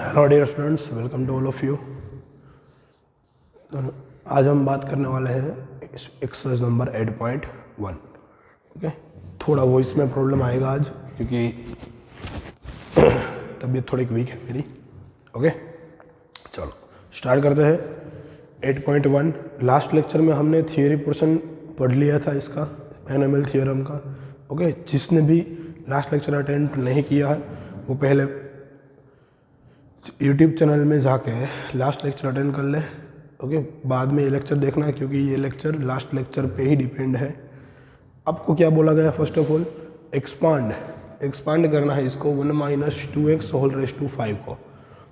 Hello dear students, welcome to all of you. आज हम बात करने वाले हैं एक्सरसाइज नंबर 8.1। ओके, थोड़ा वॉइस में प्रॉब्लम आएगा आज क्योंकि तबीयत थोड़ी वीक है मेरी। ओके, चलो स्टार्ट करते हैं। 8.1 लास्ट लेक्चर में हमने थियोरी पोर्शन पढ़ लिया था इसका, पैनोमियल थ्योरम का। ओके, जिसने भी लास्ट लेक्चर अटेंड नहीं किया है वो पहले यूट्यूब चैनल में जाके लास्ट लेक्चर अटेंड कर ले। ओके, बाद में ये लेक्चर देखना क्योंकि ये लेक्चर लास्ट लेक्चर पे ही डिपेंड है। आपको क्या बोला गया? फर्स्ट ऑफ ऑल एक्सपांड करना है इसको 1 - 2x होल रेज़ टू 5 को।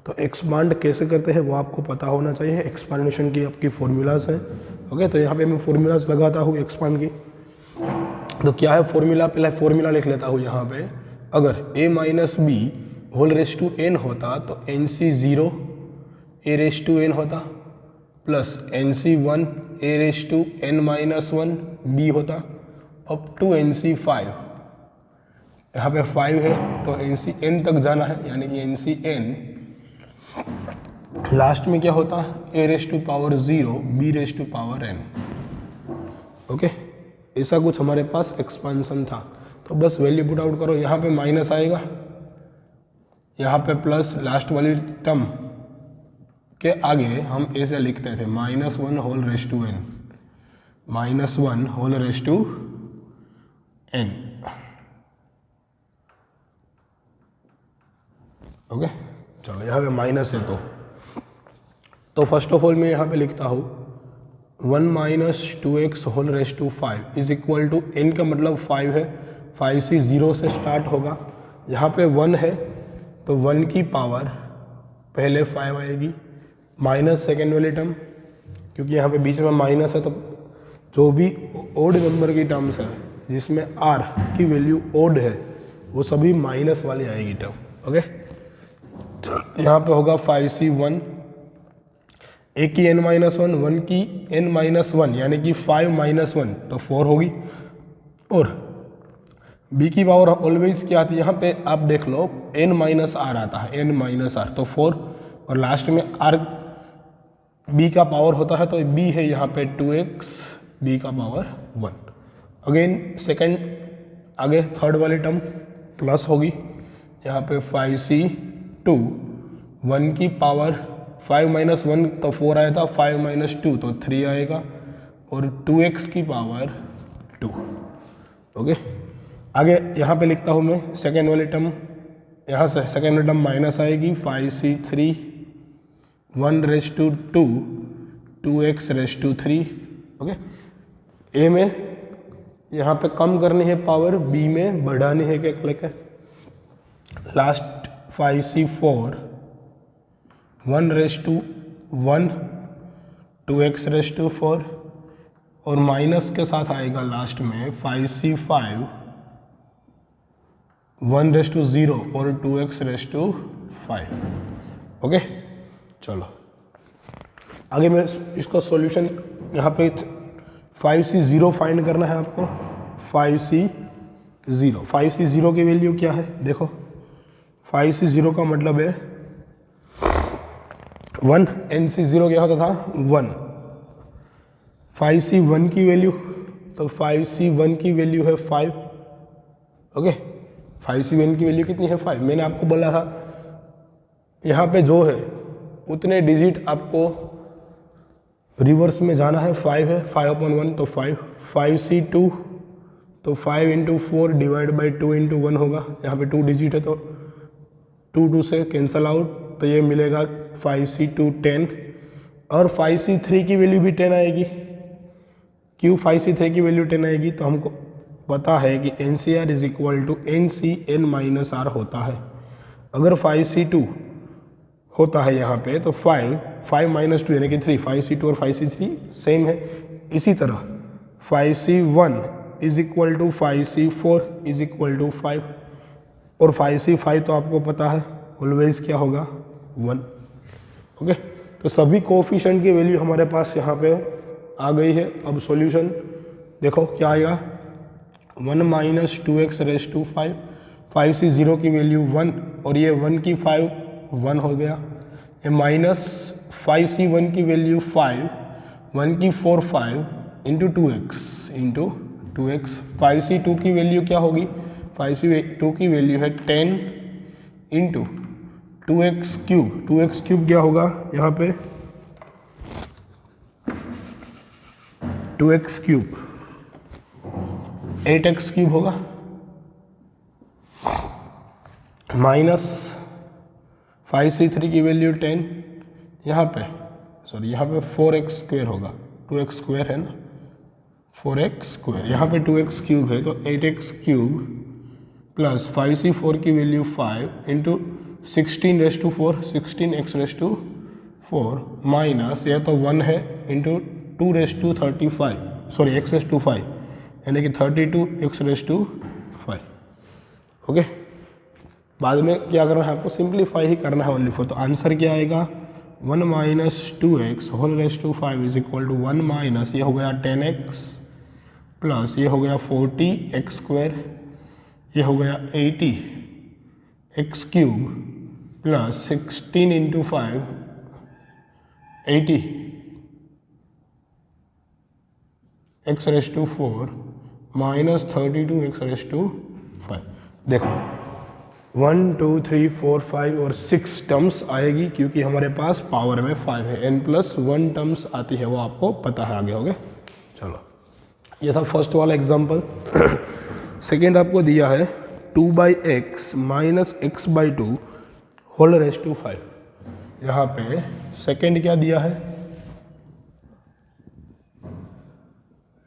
तो एक्सपांड कैसे करते हैं वो आपको पता होना चाहिए। एक्सपांडेशन की आपकी फॉर्मूलाज हैं। ओके, तो यहाँ पे मैं फॉर्मूलाज लगाता हूँ एक्सपांड की। तो क्या है फॉर्मूला? पहले फॉर्मूला लिख लेता हूँ यहाँ पे। अगर a - b whole raise to n होता तो nc0 a raise to n होता, plus nc1 a raise to n-1 b होता, अप टू nc5। यहाँ पे 5 है तो ncn तक जाना है, यानी कि ncn लास्ट में क्या होता? a raise to power 0 b raise to power n। Okay, ऐसा कुछ हमारे पास एक्सपांसन था। तो बस वैल्यू पुट आउट करो। यहाँ पे माइनस आएगा, यहाँ पे प्लस, लास्ट वाली टर्म के आगे हम ऐसे लिखते थे -1 whole raise to n, -1 whole raise to n। Okay, चलो यहाँ पे माइनस है तो फर्स्ट ऑफ ऑल मैं यहाँ पे लिखता हूँ 1 - 2x whole raise to 5 is equal to n का मतलब 5 है। 5 से 0 से स्टार्ट होगा। यहाँ पे 1 है तो 1 की पावर पहले 5 आएगी, माइनस सेकेंड वाली टर्म, क्योंकि यहाँ पे बीच में माइनस है तो जो भी ओड नंबर की टर्म्स है जिसमें r की वैल्यू ओड है वो सभी माइनस वाली आएगी टर्म। ओके, यहाँ पे होगा 5c1, a की n-1, 1 की n-1 यानी कि 5 - 1 तो 4 होगी। और b की पावर ऑलवेज क्या आती है? यहाँ पे आप देख लो n-r आता है, n-r तो 4, और लास्ट में r b का पावर होता है तो b है यहाँ पे 2x b का पावर 1। अगेन सेकंड आगे थर्ड वाली टर्म प्लस होगी, यहाँ पे 5c2, 1 की पावर 5 - 1 तो 4 आया था, 5 - 2 तो 3 आएगा, और 2x की पावर 2। ओके, आगे यहाँ पे लिखता हूँ मैं सेकेंड वाली टर्म। यहाँ से सेकेंड वाली टर्म माइनस आएगी, 5c3, 1 raise to 2, 2x raise to 3। Okay, A में यहाँ पे कम करनी है पावर, बी में बढ़ानी है क्या लेकर। Last 5c4, 1 raise to 1, 2x raise to 4, और माइनस के साथ आएगा लास्ट में 5c5, 1 रेज़ टू 0 और 2x रेज़ टू 5। ओके, चलो आगे मैं इसका सॉल्यूशन यहाँ पे 5c0 फाइंड करना है आपको। 5c0 की वैल्यू क्या है? देखो 5c0 का मतलब है 1, nc0 क्या होता था? 1। 5c1 की वैल्यू, तो 5c1 की वैल्यू है 5। ओके, 5c1 की वैल्यू कितनी है? 5। मैंने आपको बोला था यहाँ पे जो है उतने डिजिट आपको रिवर्स में जाना है। 5 है, 5/1 तो 5। 5c2 तो 5 × 4 डिवाइड बाई 2 × 1 होगा। यहाँ पे 2 डिजिट है तो 2 से कैंसल आउट, तो ये मिलेगा 5c2 10, और 5c3 की वैल्यू भी 10 आएगी। क्यों 5c3 की वैल्यू 10 आएगी? तो हमको पता है कि NCR is equal to NCn-r होता है। अगर 5c2 होता है यहाँ पे तो 5 - 2 यानी कि 3, 5c2 और 5c3 सेम है। इसी तरह 5c1 is equal to 5c4 is equal to 5, और 5c5 तो आपको पता है ऑलवेज क्या होगा? 1। ओके, तो सभी कोफिशिएंट की वैल्यू हमारे पास यहाँ पे आ गई है। अब सॉल्यूशन देखो क्या आएगा? 1 - 2x रेज़ टू 5, 5c0 की वैल्यू 1, और ये 1 की 1 हो गया, ये माइनस 5c 1 की वैल्यू 5, 1 की 4 5 इंटू 2x 5c 2 की वैल्यू क्या होगी, 5c 2 की वैल्यू है 10 इंटू 2x क्यूब क्या होगा यहाँ पे 2x क्यूब 8x क्यूब होगा, माइनस 5c3 की वैल्यू 10, यहाँ पे 4x स्क्वायर होगा, 2x स्क्वायर है ना, 4x स्क्वायर, यहाँ पे 2x क्यूब है तो 8x क्यूब प्लस 5c4 की वैल्यू 5 इंटू 16x4 माइनस यह तो 1 है इंटू 2x5 यानी कि 32x5। ओके, बाद में क्या करना है आपको, सिंप्लीफाई ही करना है ओनली फॉर, तो आंसर क्या आएगा 1 minus 2x whole raised to 5 is equal to 1 minus ये हो गया 10x प्लस ये हो गया 40x स्क्वायर, ये हो गया 80x cube plus 16 into 5 80 x raised to 4 minus 32x raised to 5। देखो 1 2 3 4 5 और 6 टर्म्स आएगी क्योंकि हमारे पास पावर में 5 है, n+1 टर्म्स आती है, वो आपको पता है आगे हो गए। चलो ये था फर्स्ट वाला एग्जांपल। सेकेंड आपको दिया है 2/x minus x/2 whole raised to 5। यहाँ पे सेकेंड क्या दिया है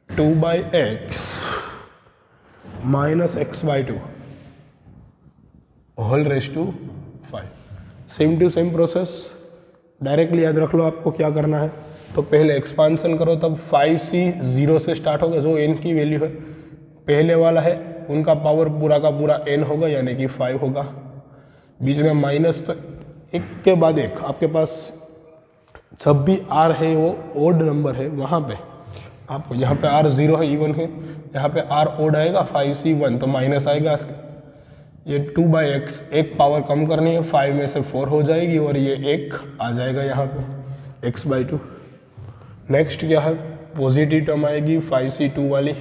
2/x minus x/2 whole raised to 5। Same to same process, directly याद रख लो आपको क्या करना है, तो पहले एक्सपांसन करो, तब 5c 0 से स्टार्ट होगा, जो n की वैल्यू है पहले वाला है उनका पावर पूरा का पूरा n होगा यानी कि 5 होगा, बीच में माइनस, तो एक के बाद एक आपके पास जब भी r है वो ओड नंबर है, वहाँ पे आपको यहाँ पे r 0 है इवन है, यहाँ पे r ओड आएगा 5c 1 तो माइनस आएगा, ये 2/x एक पावर कम करनी है, 5 में से 4 हो जाएगी और ये 1 आ जाएगा यहाँ पे x/2। नेक्स्ट क्या है पॉजिटिव टर्म आएगी 5c2 वाली,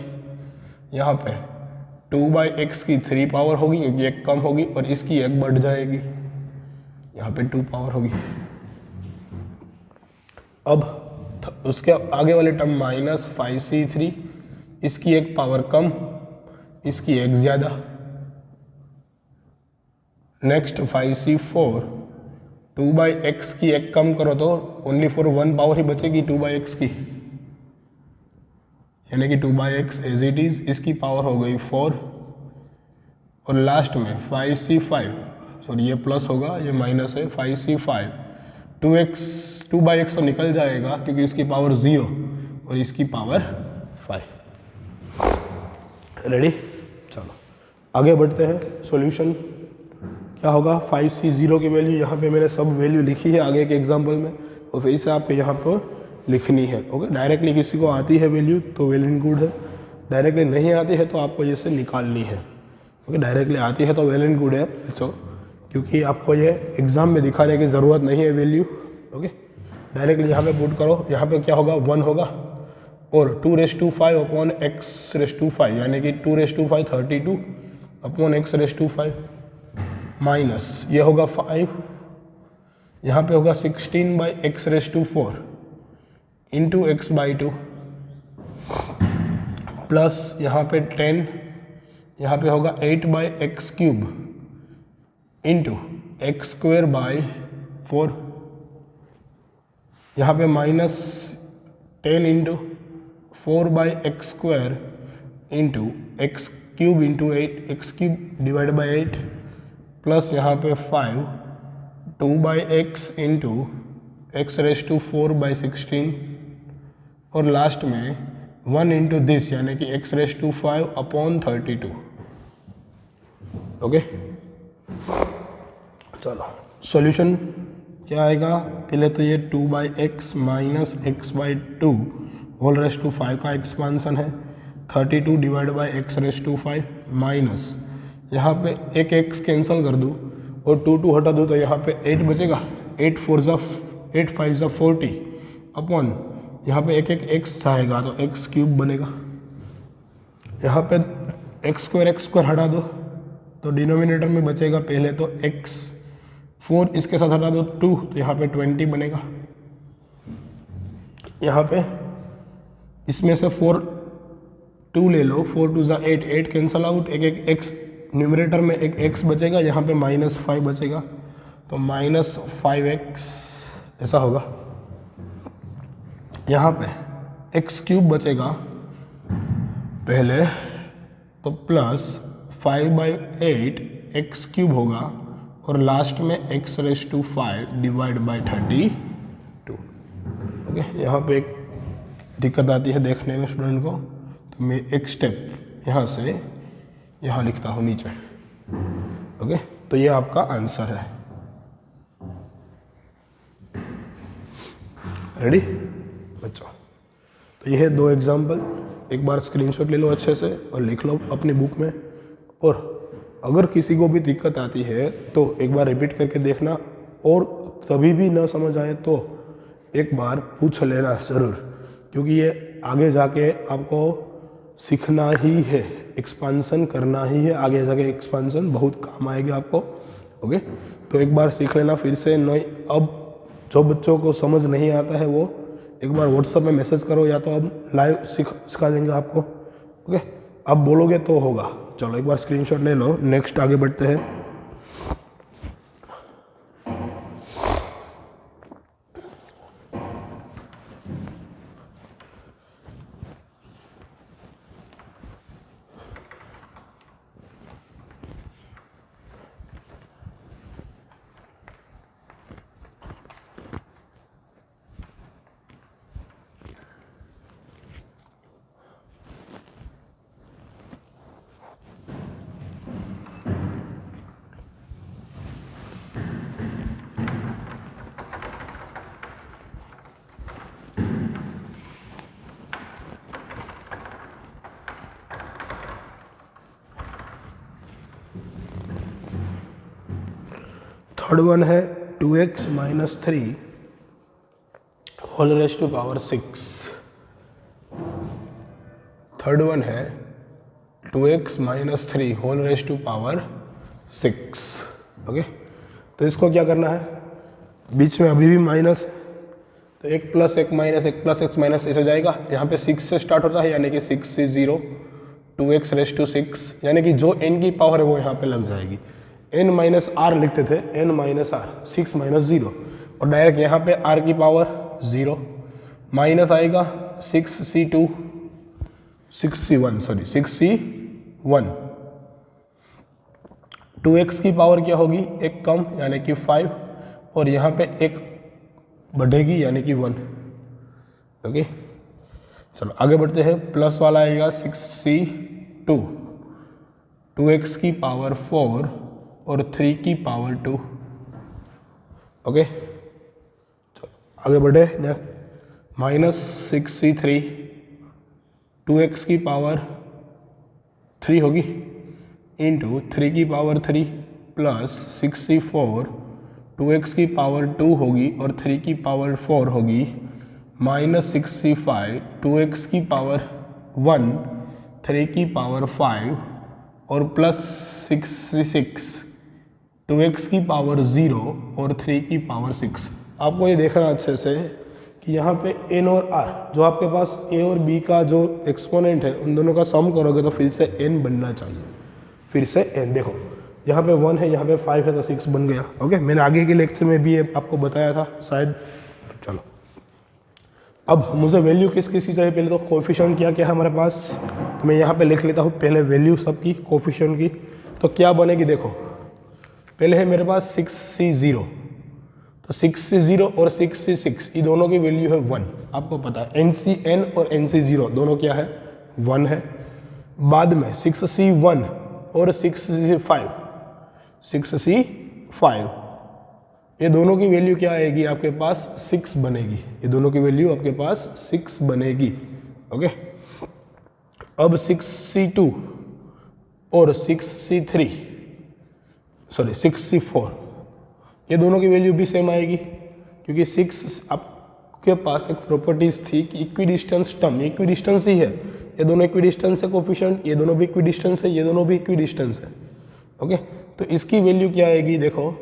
यहाँ पे 2/x की 3 पावर होगी क्योंकि 1 कम होगी और इसकी 1 बढ़ जाएगी, यहाँ पे 2 पावर होगी। अब उसके आगे वाले टर्म माइनस 5c3, इसकी 1 पावर कम, इसकी 1 ज़्यादा। नेक्स्ट 5c4, 2/x की 1 कम करो तो ओनली फॉर 1 पावर ही बचेगी 2/x की, यानी कि 2/x एज इट इज, इसकी पावर हो गई 4। और लास्ट में 5c5, सॉरी ये प्लस होगा ये माइनस है, 5c5 2/x तो निकल जाएगा क्योंकि इसकी पावर 0 और इसकी पावर 5। रेडी, चलो आगे बढ़ते हैं। सॉल्यूशन क्या होगा, 5c0 की वैल्यू यहाँ पे मैंने सब वैल्यू लिखी है आगे के एग्जांपल में, और फिर से आपको यहाँ पर लिखनी है। ओके, डायरेक्टली किसी को आती है वैल्यू तो वेल एंड गुड है, डायरेक्टली नहीं आती है तो आपको जैसे निकालनी है। ओके, डायरेक्टली आती है तो वेल एंड गुड है, तो क्योंकि आपको ये एग्जाम में दिखाने की ज़रूरत नहीं है वैल्यू। ओके, डायरेक्टली यहाँ पे पुट करो, यहाँ पे क्या होगा 1 होगा और 2/5 अपॉन x/5 यानी कि 2/5 32 अपॉन x/5 माइनस ये होगा 5, यहाँ पे होगा 16/x/4 इंटू x/2 प्लस यहाँ पे 10, यहाँ पे होगा 8/x³ इंटू x²/4, यहाँ पे minus 10 into 4/x² into x³ into 8 x³ divide by 8 plus यहाँ पे 5 2/x इंटू x/4/16 और लास्ट में 1 इंटू दिस यानी कि x/5 अपॉन 32। ओके, चलो सॉल्यूशन क्या आएगा, पहले तो ये 2/x minus x/2 whole raised to 5 का एक्सपांसन है, 32 डिवाइड बाई x/5 माइनस यहाँ पे एक x कैंसिल कर दूँ और 2 हटा दो तो यहाँ पे 8 बचेगा, 8 5 ज़ा 40 अपॉन यहाँ पे एक एक्स आएगा तो एक्स क्यूब बनेगा। यहाँ पे एक्स स्क्वायर हटा दो तो डिनोमिनेटर में बचेगा पहले तो एक्स, 4 इसके साथ हटा दो 2 तो यहाँ पे 20 बनेगा। यहाँ पे इसमें से 4 2 ले लो, 4 2 ज़ा 8, 8 कैंसल आउट, एक एक्स न्यूमरेटर में एक एक्स बचेगा, यहाँ पे -5 बचेगा तो -5x ऐसा होगा। यहाँ पे एक्स क्यूब बचेगा पहले तो +5/8 एक्स क्यूब होगा और लास्ट में x⁵5 डिवाइड बाय 32। ओके, यहाँ पे एक दिक्कत आती है देखने में स्टूडेंट को, तो मैं एक स्टेप यहाँ से यहाँ लिखता हूँ नीचे। ओके, तो ये आपका आंसर है। रेडी बच्चों? तो ये है 2 एग्जाम्पल, एक बार स्क्रीनशॉट ले लो अच्छे से और लिख लो अपनी बुक में, और अगर किसी को भी दिक्कत आती है तो एक बार रिपीट करके देखना, और तभी भी ना समझ आए तो एक बार पूछ लेना ज़रूर, क्योंकि ये आगे जाके आपको सीखना ही है, एक्सपांसन करना ही है, आगे जाके एक्सपांसन बहुत काम आएगी आपको। ओके, तो एक बार सीख लेना फिर से। नहीं, अब जो बच्चों को समझ नहीं आता है वो एक बार व्हाट्सएप में मैसेज करो, या तो अब लाइव सिखा देंगे आपको। ओके, अब बोलोगे तो होगा। चलो एक बार स्क्रीनशॉट ले लो, नेक्स्ट आगे बढ़ते हैं। थर्ड वन है 2x - 3 whole raise to power 6। Third one है 2x - 3 whole raise to power 6। Okay, तो इसको क्या करना है, बीच में अभी भी माइनस, तो 1 + 1 - 1 + x माइनस ऐसे जाएगा। यहाँ पे 6 से स्टार्ट होता है, यानी कि 6 से 0, 2x⁻⁶, यानी कि जो n की पावर है वो यहाँ पे लग जाएगी। n - r लिखते थे, n - r, 6 - 0, और डायरेक्ट यहाँ पे r की पावर 0 माइनस आएगा 6c2, 6c1, sorry 6c1। 2x की पावर क्या होगी, एक कम यानी कि 5, और यहाँ पे एक बढ़ेगी यानी कि 1। ओके, चलो आगे बढ़ते हैं। प्लस वाला आएगा 6c2, 2x की पावर 4 और 3 की पावर 2। ओके, चलो आगे बढ़े। -6c3, 2x की पावर 3 होगी इंटू 3 की पावर 3 प्लस 6c4, 2x की पावर 2 होगी और 3 की पावर 4 होगी, -6c5, 2x की पावर 1, 3 की पावर 5 और प्लस 6c6, 2x की पावर 0 और 3 की पावर 6। आपको ये देखना अच्छे से कि यहाँ पे n और r, जो आपके पास a और b का जो एक्सपोनेंट है उन दोनों का सम करोगे तो फिर से n बनना चाहिए। फिर से n, देखो यहाँ पे 1 है, यहाँ पे 5 है, तो 6 बन गया। ओके, मैंने आगे के लेक्चर में भी आपको बताया था शायद। चलो अब मुझे वैल्यू किसकी चाहिए, पहले तो कोफिशिएंट क्या क्या है हमारे पास, तो मैं यहाँ पे लिख लेता हूँ पहले वैल्यू सबकी कोफिशिएंट की। तो क्या बनेगी, देखो पहले है मेरे पास 6c0, तो 6c0 और 6c6 ये दोनों की वैल्यू है 1। आपको पता है NCN और NC0 दोनों क्या है, 1 है। बाद में 6c1 और 6c5, 6c5 ये दोनों की वैल्यू क्या आएगी आपके पास, 6 बनेगी। ये दोनों की वैल्यू आपके पास 6 बनेगी। ओके, अब 6c2 और 6c3 64, ये दोनों की वैल्यू भी सेम आएगी क्योंकि 6 आपके पास एक प्रॉपर्टीज थी कि इक्विडिस्टेंस टर्म, इक्विडिस्टेंस ही है, ये दोनों इक्विडिस्टेंस है कोफिशिएंट, ये दोनों भी इक्विडिस्टेंस है, ये दोनों भी इक्विडिस्टेंस है। ओके, तो इसकी वैल्यू क्या आएगी, देखो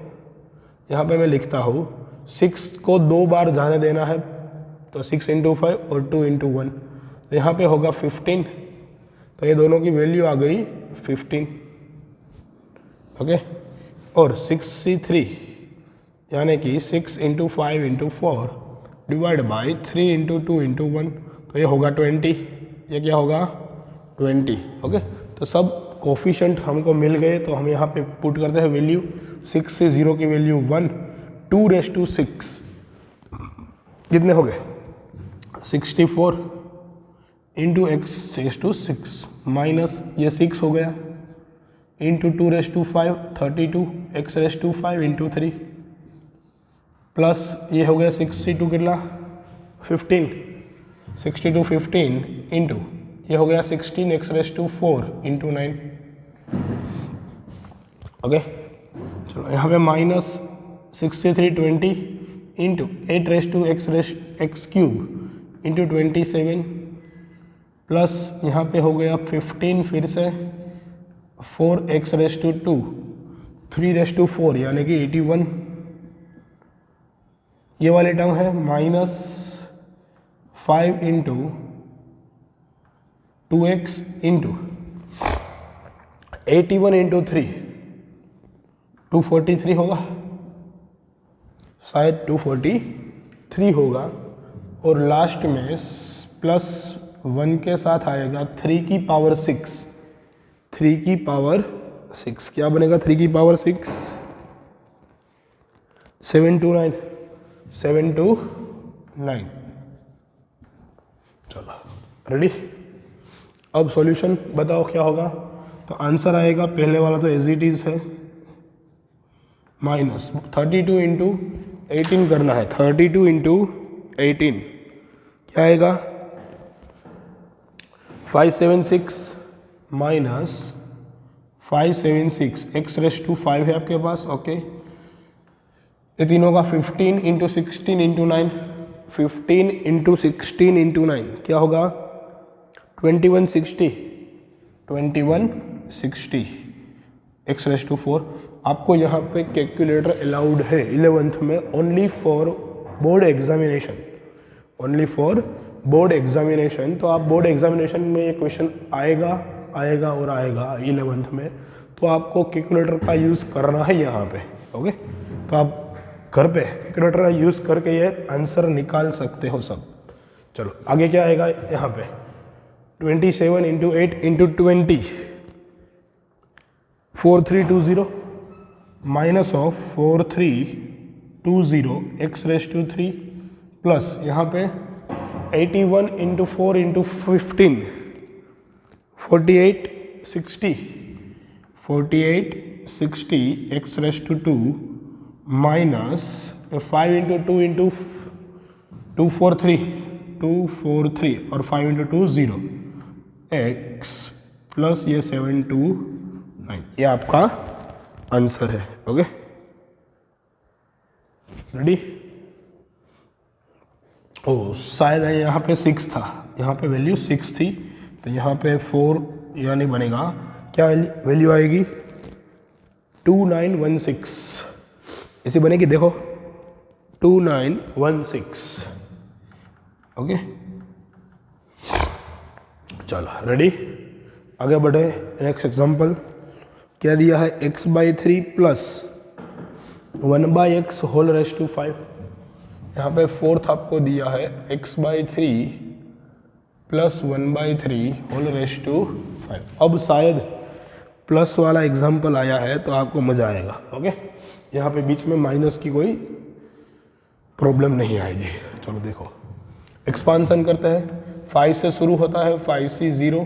यहाँ पे मैं लिखता हूँ 6 को 2 बार जाने देना है, तो 6 × 5 और 2 × 1, तो यहाँ पे होगा 15, तो ये दोनों की वैल्यू आ गई 15। ओके, और 63 यानी कि 6 × 5 × 4 डिवाइड बाई 3 × 2 × 1, तो ये होगा 20, ये क्या होगा 20। ओके, तो सब कोफिशिएंट हमको मिल गए, तो हम यहाँ पे पुट करते हैं वैल्यू, 6 से 0 की वैल्यू 1, 2⁻6 कितने हो गए 64 × x⁻6 माइनस ये 6 हो गया इंटू 2⁻5 32 x⁻5 × 3 प्लस ये हो गया 62 कितना 15 62 15 इंटू ये हो गया 16 x⁻4 × 9। ओके, चलो यहाँ पे minus 63 20 into 8⁻x³ into 27 plus यहाँ पे हो गया 15 फिर से 4x⁻2 3⁻4 यानी कि 81, ये वाली टर्म है minus 5 into 2x into 81 into 3 243 होगा, शायद 243 होगा, और लास्ट में प्लस 1 के साथ आएगा 3 की पावर 6, 3 की पावर 6 क्या बनेगा 3 की पावर 6 729 729। चलो रेडी, अब सॉल्यूशन बताओ क्या होगा, तो आंसर आएगा पहले वाला तो एज इट इज है, माइनस 32 इंटू 18 करना है, 32 इंटू 18 क्या आएगा 576 माइनस 576 x⁻5 है आपके पास। ओके, ये तीनों का 15 इंटू 16 इंटू 9, 15 इंटू 16 इंटू 9 क्या होगा 2160 2160 x⁻4। आपको यहाँ पे कैलकुलेटर अलाउड है 11th में only for board examination, only for board examination. तो आप बोर्ड एग्जामिनेशन में ये क्वेश्चन आएगा और आएगा 11th में, तो आपको कैलकुलेटर का यूज़ करना है यहाँ पे। ओके, तो आप घर पे कैलकुलेटर का यूज़ करके ये आंसर निकाल सकते हो सब। चलो आगे क्या आएगा यहाँ पे 27 into 8 into 20 4320 minus of 4320 x⁻3 plus यहाँ पे 81 into 4 into 15 4860 x⁻2 minus 5 into 2 into 243 और 5 इंटू 2 0 x प्लस ये 729, ये आपका आंसर है। ओके रेडी, ओ शायद यहाँ पे 6 था, यहाँ पे वैल्यू 6 थी, तो यहाँ पे 4 यानी बनेगा क्या वैल्यू आएगी 2916, ऐसी बनेगी देखो 2916। ओके चलो रेडी, आगे बढ़े। नेक्स्ट एग्जांपल क्या दिया है x/3 plus 1/x whole raise to 5। यहाँ पे फोर्थ आपको दिया है x/3 plus 1/3 whole raise to 5। अब शायद प्लस वाला एग्जांपल आया है तो आपको मज़ा आएगा। ओके, यहाँ पे बीच में माइनस की कोई प्रॉब्लम नहीं आएगी। चलो देखो, एक्सपांसन करते हैं, 5 से शुरू होता है, 5c 0,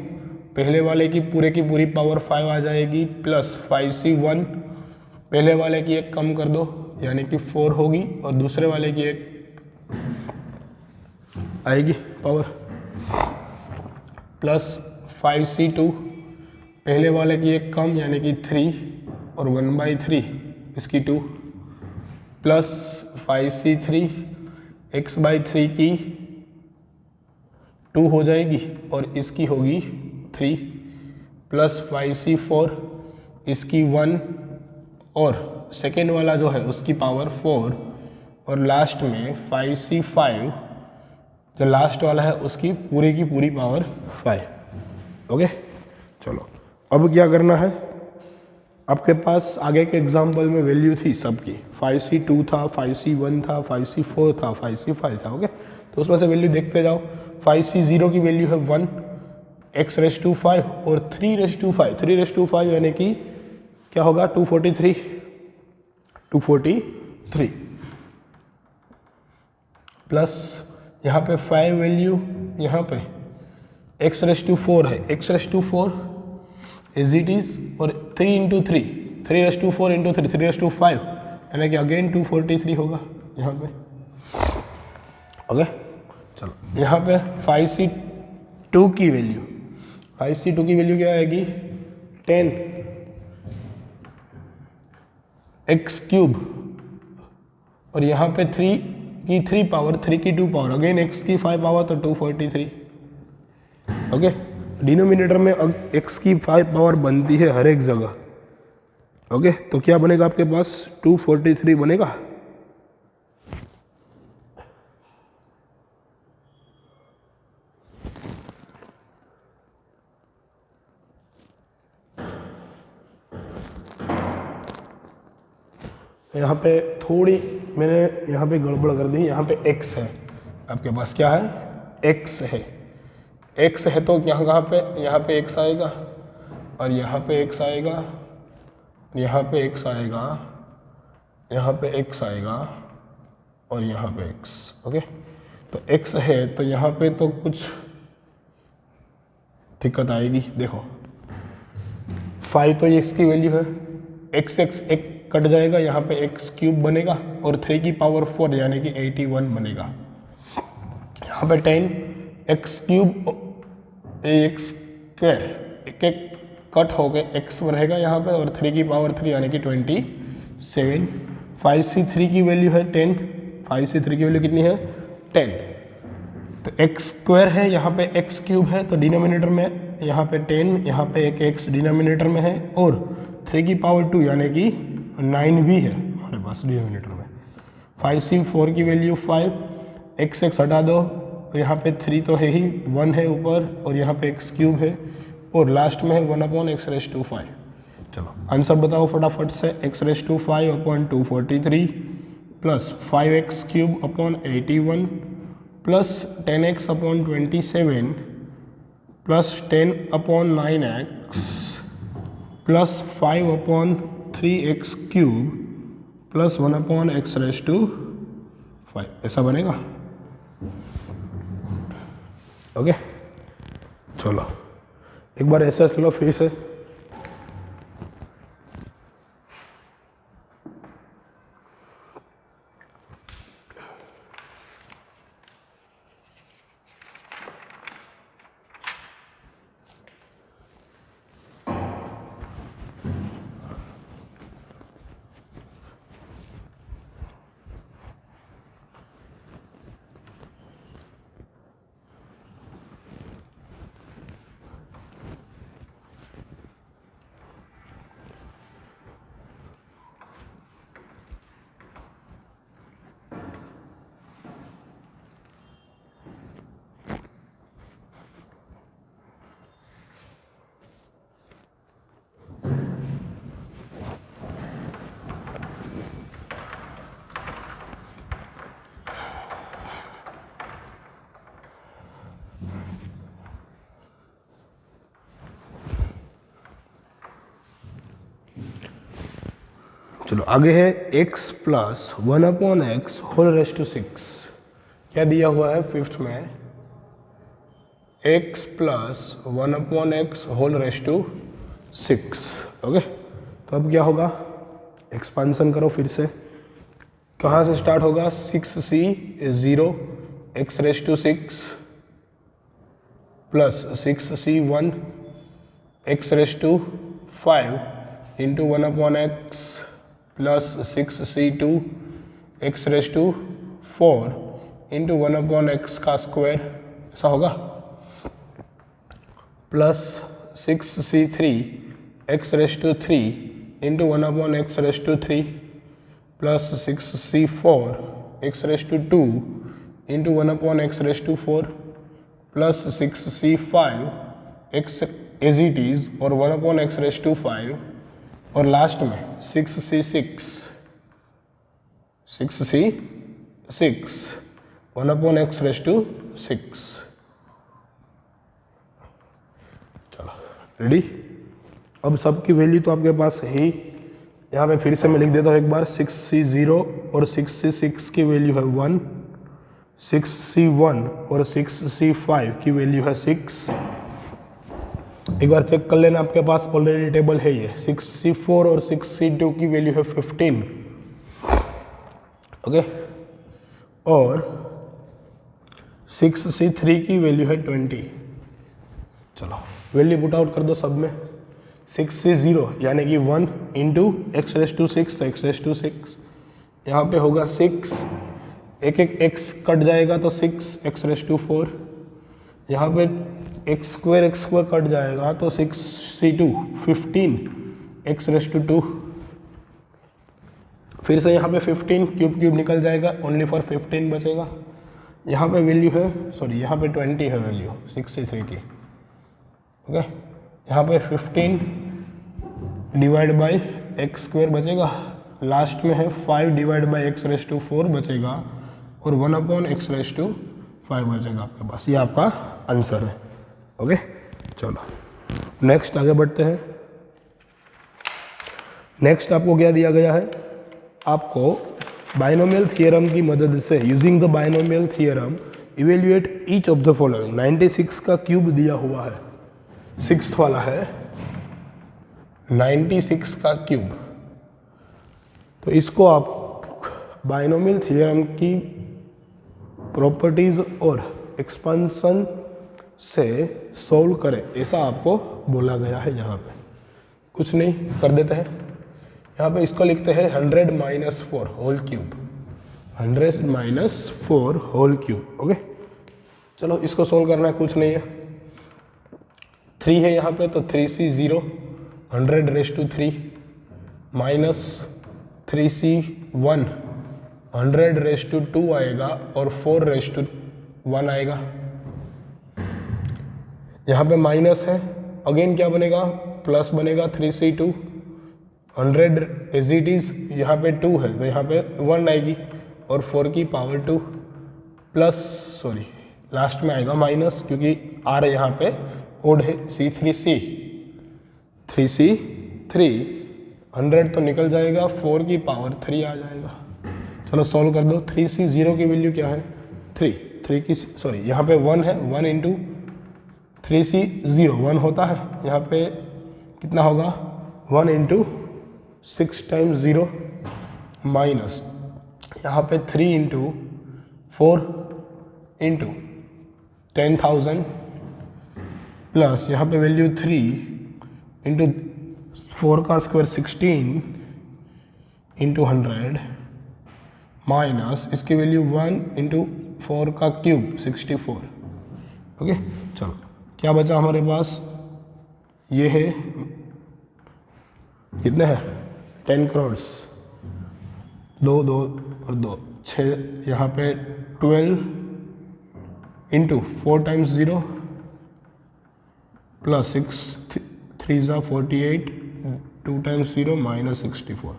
पहले वाले की पूरी पावर 5 आ जाएगी, प्लस 5c 1, पहले वाले की एक कम कर दो यानी कि 4 होगी, और दूसरे वाले की एक आएगी पावर, प्लस 5c 2, पहले वाले की एक कम यानी कि 3, और 1/3 इसकी 2 प्लस 5c3 x/3 की 2 हो जाएगी और इसकी होगी 3 प्लस 5c4 इसकी 1 और सेकेंड वाला जो है उसकी पावर 4 और लास्ट में 5c5 जो लास्ट वाला है उसकी पूरी की पूरी पावर 5। ओके, चलो अब क्या करना है, आपके पास आगे के एग्जाम्पल में वैल्यू थी सबकी, 5c2 था, 5c1 था, 5c4 था, 5c5 था। ओके, तो उसमें से वैल्यू देखते जाओ। 5c0 की वैल्यू है 1, x⁵5 और 3⁵5, 3⁵5 यानी कि क्या होगा 243 प्लस यहाँ पे 5 वैल्यू, यहाँ पे x⁴ है, x⁴ इज इट इज और 3 × 3, 3⁴ × 3, 3⁵5 यानी कि अगेन 243 होगा यहाँ पे। ओके, चलो यहाँ पे 5c2 की वैल्यू, 5c2 की वैल्यू क्या आएगी 10x³ और यहाँ पे 3 की 3 पावर, 3 की 2 पावर, अगेन x की 5 पावर तो 243। ओके, डिनोमिनेटर में x की 5 पावर बनती है हर एक जगह। ओके, तो क्या बनेगा आपके पास 243 बनेगा। यहाँ पे थोड़ी मैंने यहाँ पे गड़बड़ कर दी, यहाँ पे x है आपके पास, क्या है x है, x है तो यहाँ पे, यहाँ पे x आएगा और यहाँ पे x आएगा, यहाँ पे x आएगा, यहाँ पे x आएगा और यहाँ पे x। ओके, तो x है तो यहाँ पे तो कुछ दिक्कत आएगी। देखो 5 तो इसकी वैल्यू है, x एक कट जाएगा, यहाँ पे x³ बनेगा और 3 की पावर 4 यानी कि 81 बनेगा। यहाँ पे 10 x³ x² एक कट हो गए x रहेगा यहाँ पे और 3 की पावर 3 यानी कि 27। 5c3 की वैल्यू है 10, 5c3 की वैल्यू कितनी है 10, तो x² है, यहाँ पे x³ है तो डिनोमिनेटर में यहाँ पे 10, यहाँ पे एक x डिनोमिनेटर में है और 3 की पावर 2 यानी कि 9 भी है हमारे पास डिनोमिनेटर में। 5c4 की वैल्यू 5, x हटा दो, यहाँ पे 3 तो है ही, 1 है ऊपर और यहाँ पे x³ है और लास्ट में है 1/x⁵5। चलो आंसर बताओ फटाफट से, x⁵5/243 plus 5x³ 81 plus 10x/27 plus 10/9x plus 5/3x³ plus 1/x⁵5, ऐसा बनेगा। ओके, चलो एक बार ऐसा चलो फिर से, चलो आगे है x प्लस 1/x⁴6। क्या दिया हुआ है फिफ्थ में, x प्लस 1/x⁴6। ओके, तो अब क्या होगा, एक्सपांसन करो फिर से, कहाँ से स्टार्ट होगा, 6c 0 x⁵6 plus 6c 1 x⁵5 into 1/x plus 6c2 x⁴ into 1/x का स्क्वायर, ऐसा होगा, plus 6c3 x⁴ into 1/x⁴ plus 6c4 x⁴ into 1/x⁴ plus 6c5 x as it is और 1/x⁵ और last में 6c6 1/x⁶। चलो ready. अब सब की वैल्यू तो आपके पास है ही, यहाँ पे फिर से मैं लिख देता हूँ एक बार। 6c0 और 6c6 की वैल्यू है 1, 6c1 और 6c5 की वैल्यू है 6। एक बार चेक कर लेना, आपके पास ऑलरेडी टेबल है ये। 6c4 और 6c2 की वैल्यू है 15, ओके, और 6c3 की वैल्यू है 20। चलो वैल्यू पुट आउट कर दो सब में। 6c0 यानी कि 1 इंटू x⁶, तो x⁶, यहाँ पे होगा 6, एक x कट जाएगा तो 6 x⁴, यहाँ पे x² कट जाएगा तो 6c2 15 x⁵, फिर से यहाँ पे 15 क्यूब निकल जाएगा, ओनली फॉर 15 बचेगा। यहाँ पे वैल्यू है, सॉरी यहाँ पे 20 है वैल्यू 6c3 की, ओके। यहाँ पे 15 डिवाइड बाई x² बचेगा, लास्ट में है 5 डिवाइड बाई x⁴ बचेगा और 1/x⁵ बचेगा आपके पास। ये आपका आंसर है, ओके। चलो नेक्स्ट आगे बढ़ते हैं। नेक्स्ट आपको क्या दिया गया है, आपको बाइनोमियल थियरम की मदद से, using the binomial theorem evaluate each of the following. 96 का क्यूब दिया हुआ है, 6th वाला है 96 का क्यूब। तो इसको आप बाइनोमियल थियरम की प्रॉपर्टीज और एक्सपेंशन से सॉल्व करें, ऐसा आपको बोला गया है। यहाँ पे कुछ नहीं, कर देते हैं। यहाँ पे इसको लिखते हैं 100 - 4 whole cube, 100 - 4 whole cube, okay. चलो इसको सॉल्व करना है, कुछ नहीं है। 3 है यहाँ पे तो 3c0 100⁻³ माइनस 3c1 100⁻² आएगा और 4⁻1 आएगा। यहाँ पे माइनस है, अगेन क्या बनेगा, प्लस बनेगा। 3c2 100 एज इट इज, यहाँ पे 2 है तो यहाँ पे 1 आएगी और 4 की पावर 2 प्लस, सॉरी लास्ट में आएगा माइनस, क्योंकि आर यहाँ पे ओड है। c3c 3c3 100 तो निकल जाएगा, 4 की पावर 3 आ जाएगा। चलो सॉल्व कर दो। 3c0 की वैल्यू क्या है, 3 की, सॉरी यहाँ पे 1 है, 1 इंटू 3c0 1 होता है, यहाँ पे कितना होगा 1 इंटू 6 टाइम्स 0 माइनस यहाँ पे 3 इंटू 4 इंटू 10,000 प्लस यहाँ पे वैल्यू 3 इंटू 4 का स्क्वायर 16 इंटू 100 माइनस इसकी वैल्यू 1 इंटू 4 का क्यूब 64, ओके। चलो क्या बचा हमारे पास, ये है कितने हैं 10 करोड़, 2 और 2 6, यहाँ पे 12 इंटू 4 टाइम्स 0 प्लस 6 3 ज़ा 48 2 टाइम्स 0 माइनस 64।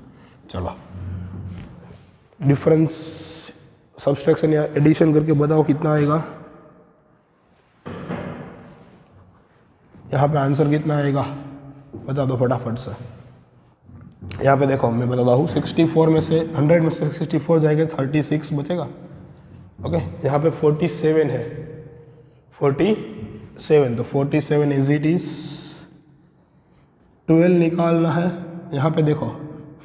चलो डिफरेंस सब्सट्रैक्शन या एडिशन करके बताओ कितना आएगा। यहाँ पे आंसर कितना आएगा बता दो फटाफट से। यहाँ पे देखो मैं बताता हूँ, 64 में से 100 में से 64 जाएगा 36 बचेगा, ओके। यहाँ पे 47 है, 47 तो 47 एज इट इज। 12 निकालना है, यहाँ पे देखो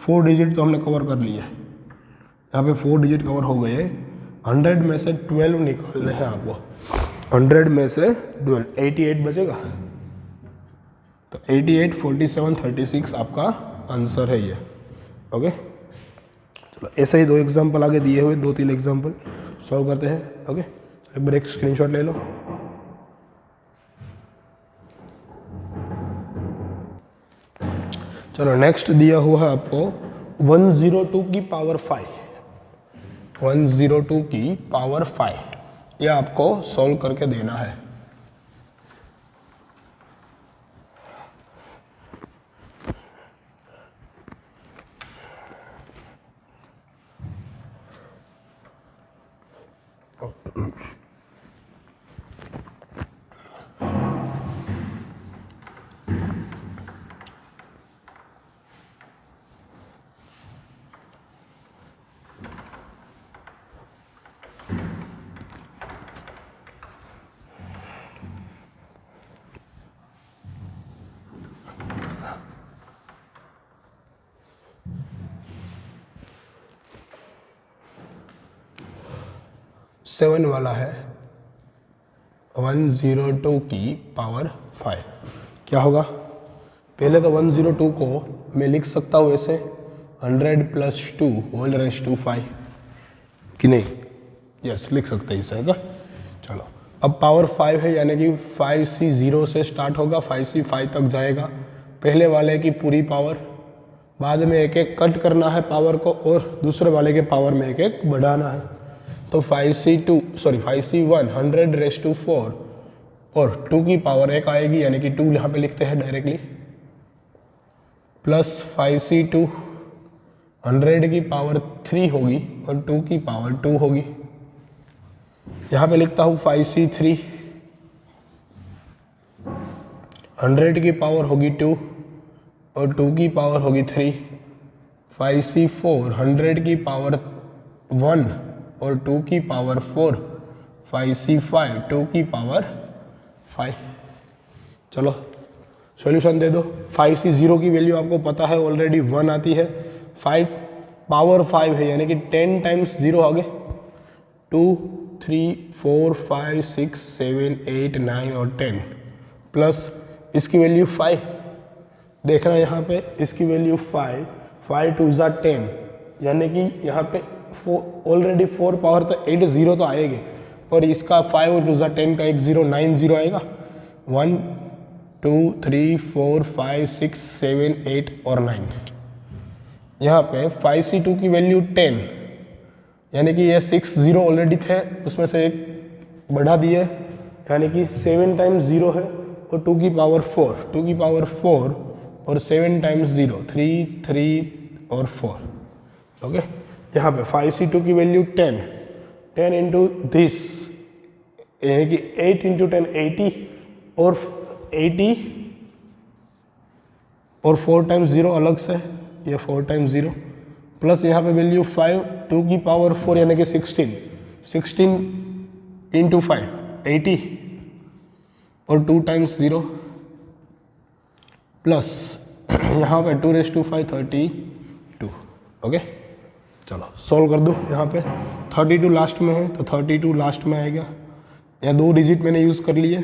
4 डिजिट तो हमने कवर कर लिए, यहाँ पे 4 डिजिट कवर हो गए। 100 में से 12 निकालने हैं आपको, 100 में से 12 88 बचेगा, तो 88 47 36 आपका आंसर है ये। ओके, चलो ऐसे ही 2 एग्जाम्पल आगे दिए हुए, 2-3 एग्जाम्पल सॉल्व करते हैं। ओके, एक बार एक स्क्रीनशॉट ले लो। चलो नेक्स्ट दिया हुआ है आपको 102 की पावर 5, 102 की पावर 5, ये आपको सॉल्व करके देना है। सेवन वाला है 102 की पावर 5, क्या होगा? पहले तो 102 को मैं लिख सकता हूँ ऐसे 100 + 2 होल रेज़ टू 5 कि नहीं? यस, लिख सकते हैं इसे क्या? चलो अब पावर 5 है, यानी कि 5c 0 से स्टार्ट होगा, 5c 5 तक जाएगा। पहले वाले की पूरी पावर, बाद में एक एक कट करना है पावर को, और दूसरे वाले के पावर में एक एक बढ़ाना है। तो 5c 1 100 रेज़ टू 4 और 2 की पावर 1 आएगी, यानी कि 2 यहाँ पे लिखते हैं डायरेक्टली, प्लस 5c 2 100 की पावर 3 होगी और 2 की पावर 2 होगी। यहाँ पे लिखता हूँ 5c 3 100 की पावर होगी 2 और 2 की पावर होगी 3। 5c 4 100 की पावर 1 और 2 की पावर 4। 5c 5 2 की पावर 5। चलो सॉल्यूशन दे दो। 5c 0 की वैल्यू आपको पता है ऑलरेडी 1 आती है, 5 पावर 5 है यानी कि 10 टाइम्स 0 आ गए। 2 3 4 5 6 7 8 9 और 10 प्लस इसकी वैल्यू 5, देखना यहाँ पे इसकी वैल्यू 5, 5 2 ज़ा 10, यानी कि यहाँ पे ऑलरेडी 4 पावर तो 8 0 तो आएंगे, और इसका 5 और 2 ज़ा 10 का एक 0 9 0 आएगा। 1 2 3 4 5 6 7 8 और 9। यहाँ पे 5c2 की वैल्यू 10, यानी कि ये 6 0 ऑलरेडी थे, उसमें से एक बढ़ा दिए, यानी कि 7 टाइम्स 0 है और 2 की पावर 4, 2 की पावर 4 और 7 टाइम्स 0 3 3 और 4। ओके, यहाँ पे 5c2 की वैल्यू 10, 10 इंटू दिस, यानी कि 8 इंटू 10 80 और 80 और 4 टाइम्स 0 अलग से, ये 4 टाइम्स 0 प्लस यहाँ पे वैल्यू 5 2 की पावर 4 यानी कि 16 इंटू 5 80 और 2 टाइम्स 0 प्लस यहाँ पे 2 रेज़ टू 5 32। ओके, चलो सॉल्व कर दो। यहाँ पे 32 लास्ट में है तो 32 लास्ट में आएगा। यहाँ 2 डिजिट मैंने यूज़ कर लिए,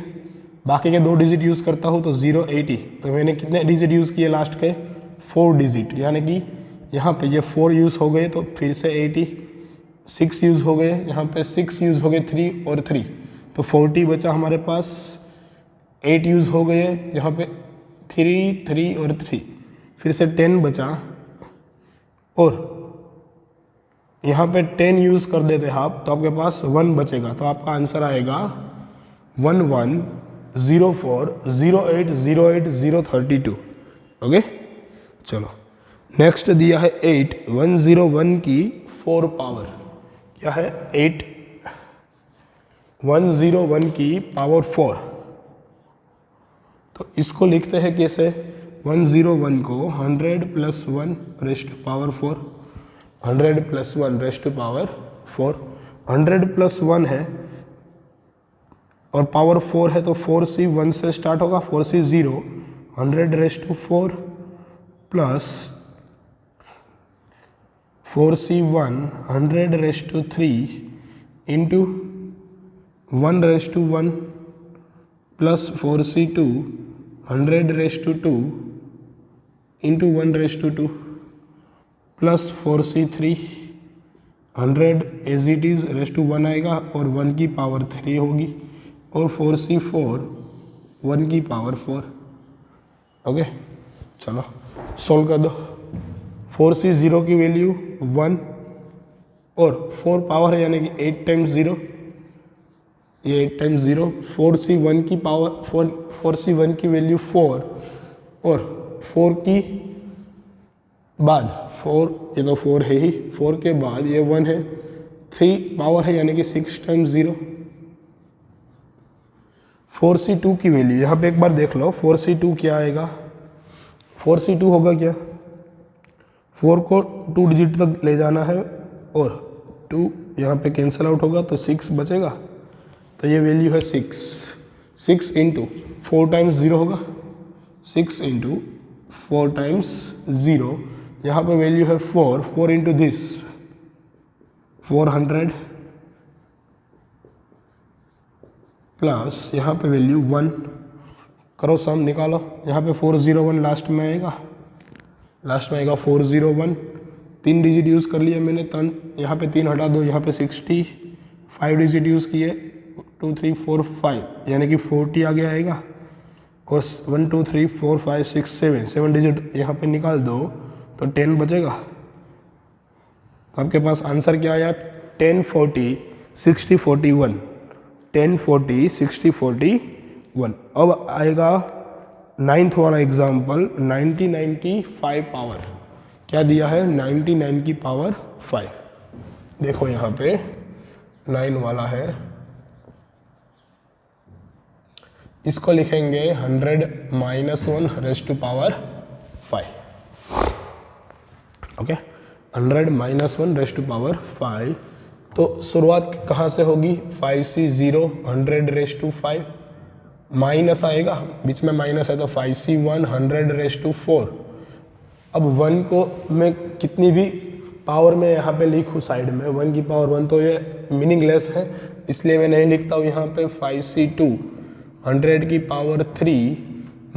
बाकी के 2 डिजिट यूज़ करता हूँ तो 0 80, तो मैंने कितने डिजिट यूज़ किए लास्ट के? 4 डिजिट, यानी कि यहाँ पे ये 4 यूज़ हो गए तो फिर से 80, 6 यूज़ हो गए, यहाँ पे 6 यूज़ हो गए 3 और 3 तो 40 बचा हमारे पास, 8 यूज़ हो गए, यहाँ पे 3 3 और 3, फिर से 10 बचा, और यहाँ पे 10 यूज़ कर देते हैं आप तो आपके पास 1 बचेगा, तो आपका आंसर आएगा 11040808 ओके। चलो नेक्स्ट दिया है 8 101 की 4 पावर, क्या है? 8 101 की पावर 4, तो इसको लिखते हैं कैसे? 101 को 100 + 1 raise to power 4, 100 + 1 raise to power 4, 100 + 1 है और पावर 4 है तो 4c 1 से स्टार्ट होगा, 4c 0, 100 raise to 4 plus 4c 1 100 raise to 3 into 1 raise to 1 plus 4c 2 100 raise to 2 into 1/2 plus 4c3 100 as it is raise to 1 आएगा और 1 की power 3 होगी और 4c4 1 की पावर 4। ओके, चलो सॉल्व कर दो। 4c0 की वैल्यू 1 और 4 पावर है यानी कि 8 टाइम्स 0, ये 8 टाइम्स 0। 4c1 की पावर 4c1 की वैल्यू 4 और 4 की बाद 4, ये तो 4 है ही, 4 के बाद ये 1 है, 3 पावर है यानी कि 6 टाइम्स 0। 4c2 की वैल्यू यहाँ पे एक बार देख लो, 4c2 क्या आएगा। 4c2 होगा क्या, 4 को 2 डिजिट तक ले जाना है और 2 यहाँ पे कैंसिल आउट होगा तो 6 बचेगा, तो ये वैल्यू है 6। 6 इंटू 4 टाइम्स 0 होगा, 6 इंटू 4 टाइम्स 0, यहाँ पे वैल्यू है 4, 4 इंटू दिस 400 प्लस यहाँ पे वैल्यू 1, करो सम निकालो। यहाँ पे 401 लास्ट में आएगा, 401, 3 डिजिट यूज़ कर लिया मैंने, यहाँ पे 3 हटा दो, यहाँ पे 60, 5 डिजिट यूज़ किए 2 3 4 5 यानी कि 40 आगे आएगा और 1 2 3 4 5 6 7 डिजिट यहाँ पे निकाल दो तो 10 बचेगा। तो आपके पास आंसर क्या आया, 10 40 60 41, 10 40 60 41। अब आएगा 9th वाला एग्जाम्पल, 99 की 5 पावर, क्या दिया है 99 की पावर 5। देखो यहाँ पे 9 वाला है, इसको लिखेंगे 100 - 1 raise to power 5। Okay, 100 - 1 raise to power 5। तो शुरुआत कहाँ से होगी, 5c0 100 रेज़ टू 5, माइनस आएगा, बीच में माइनस है तो 5c1 100 रेज़ टू 4। अब 1 को मैं कितनी भी पावर में यहाँ पे लिखूँ साइड में, 1 की पावर 1 तो ये मीनिंगलेस है, इसलिए मैं नहीं लिखता हूँ यहाँ पे 5c2 100 की पावर 3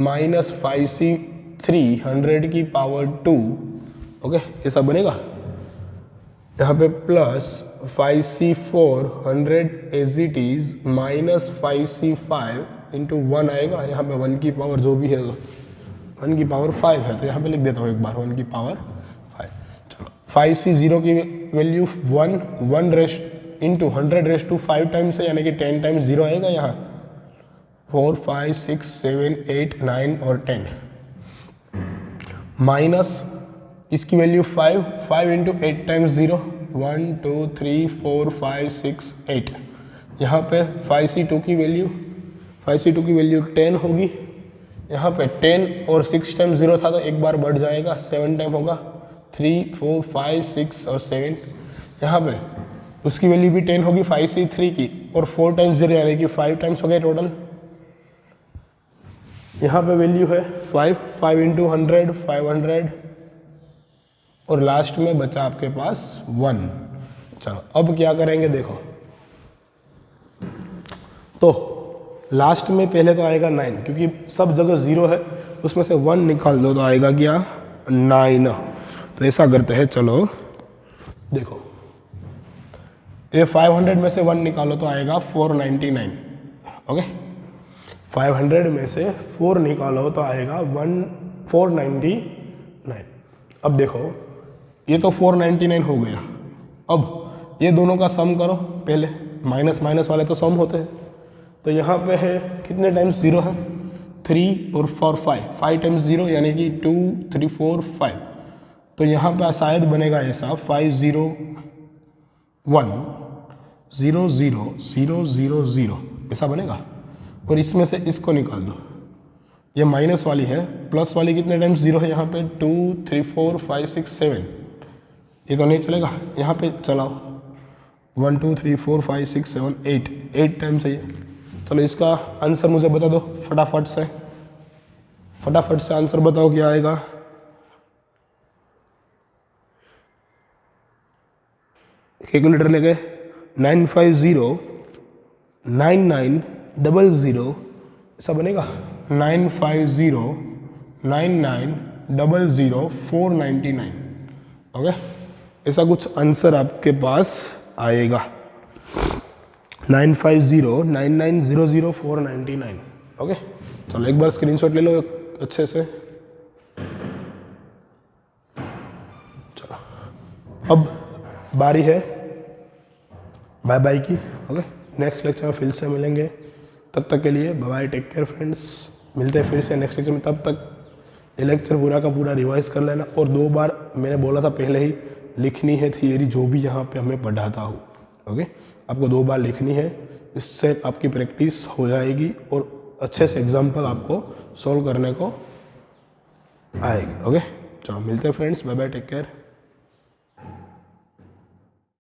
माइनस 5c3 100 की पावर 2। ओके, ऐसा बनेगा। यहाँ पे plus 5c4 100 as it is minus 5c5 into 1 आएगा, यहाँ पे 1 की पावर जो भी है 1 की पावर 5 है तो यहाँ पे लिख देता हूँ एक बार 1 की पावर 5। चलो 5c0 की value 1 raise into 100 raise to 5 times है यानी कि 10 टाइम्स 0 आएगा, यहाँ 4 5 6 7 8 9 और 10 माइनस इसकी वैल्यू 5 इंटू 8 टाइम्स 0 1 2 3 4 5 6 8। यहाँ पे 5c2 की वैल्यू 10 होगी, यहाँ पे 10 और 6 टाइम्स 0 था तो एक बार बढ़ जाएगा 7 टाइम होगा, 3 4 5 6 और 7। यहाँ पे उसकी वैल्यू भी 10 होगी 5c3 की और 4 टाइम्स 0 यानी कि 5 टाइम्स हो गए टोटल। यहाँ पे वैल्यू है 5 इंटू 100 500 और लास्ट में बचा आपके पास 1। चलो अब क्या करेंगे देखो, तो लास्ट में पहले तो आएगा 9 क्योंकि सब जगह 0 है, उसमें से 1 निकाल दो तो आएगा क्या 9। तो ऐसा करते हैं, चलो देखो ये 500 में से 1 निकालो तो आएगा 499। ओके, 500 में से 4 निकालो तो आएगा 499। अब देखो ये तो 499 हो गया, अब ये दोनों का सम करो, पहले माइनस माइनस वाले तो सम होते हैं, तो यहाँ पे है कितने टाइम्स 0 है 3 और 4 5 टाइम्स 0 यानी कि 2 3 4 5। तो यहाँ पे शायद बनेगा ऐसा 5 0 1 0 0 0 0 0 ऐसा बनेगा, और इसमें से इसको निकाल दो, ये माइनस वाली है, प्लस वाली कितने टाइम्स 0 है यहाँ पे 2 3 4 5 6 7, ये तो नहीं चलेगा, यहाँ पे चलाओ 1 2 3 4 5 6 7 8 टाइम्स है ये। चलो इसका आंसर मुझे बता दो फटाफट से आंसर बताओ क्या आएगा। कैलकुलेटर लेके 950 9900 ऐसा बनेगा, 950 9900 9500499। ओके, ऐसा कुछ आंसर आपके पास आएगा 95099000499। ओके, चलो एक बार स्क्रीनशॉट ले लो अच्छे से। चलो अब बारी है बाय बाय की। ओके, नेक्स्ट लेक्चर में फिर से मिलेंगे, तब तक के लिए bye bye, take care friends. मिलते हैं फिर से नेक्स्ट लेक्चर में, तब तक ये लेक्चर पूरा का पूरा रिवाइज कर लेना। और 2 बार मैंने बोला था पहले ही लिखनी है थियरी जो भी यहाँ पे हमें पढ़ाता हूँ। ओके, आपको 2 बार लिखनी है, इससे आपकी प्रैक्टिस हो जाएगी और अच्छे से एग्जाम्पल आपको सॉल्व करने को आएगी। ओके, चलो मिलते हैं friends, bye bye, take care.